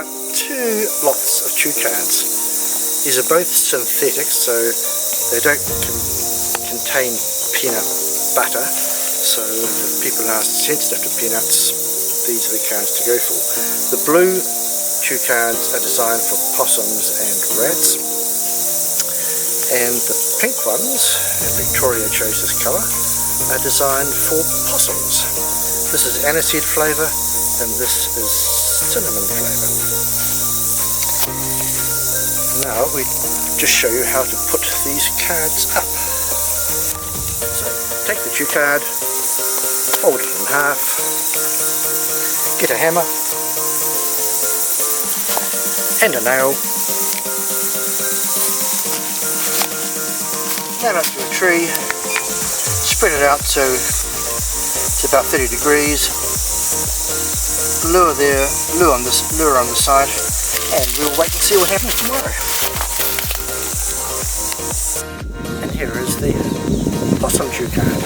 out 2 lots of toucans. These are both synthetic, so they don't contain peanut butter, so if people are sensitive to peanuts, these are the cards to go for. The blue toucans are designed for possums and rats, and the pink ones, and Victoria chose this colour, are designed for possums. This is aniseed flavour and this is cinnamon flavour. Now we just show you how to put these cards up. So take the cue card, fold it in half, get a hammer and a nail, nail it to a tree, spread it out so it's about 30 degrees, lure there, lure on the side, and we'll wait and see what happens tomorrow. And here is the possum cue card.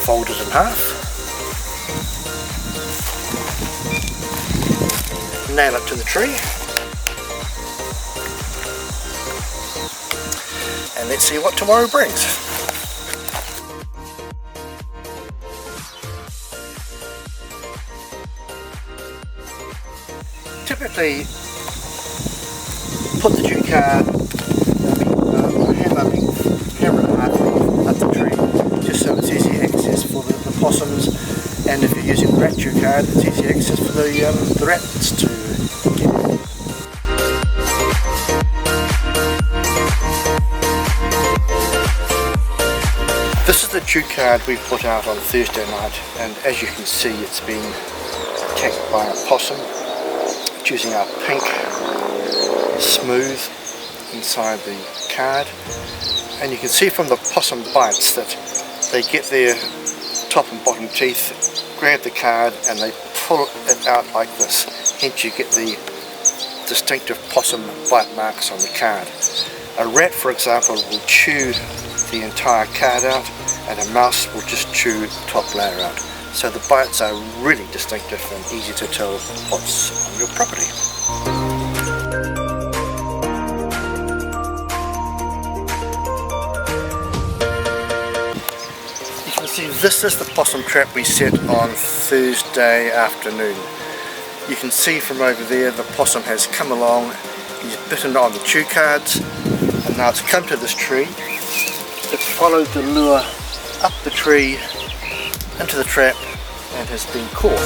Fold it in half, nail it to the tree, and let's see what tomorrow brings. Typically put the cue card, hammer and half up the tree, just so it's easy access for the possums, and if you're using a rat cue card, it's easy access for the rats to get in. This is the cue card we put out on Thursday night, and as you can see it's been attacked by a possum. Using our pink smooth inside the card, and you can see from the possum bites that they get their top and bottom teeth, grab the card and they pull it out like this, hence you get the distinctive possum bite marks on the card. A rat, for example, will chew the entire card out, and a mouse will just chew the top layer out. So the bites are really distinctive and easy to tell what's on your property. You can see this is the possum trap we set on Thursday afternoon. You can see from over there the possum has come along, he's bitten on the cue cards, and now it's come to this tree. It's followed the lure up the tree into the trap and has been caught.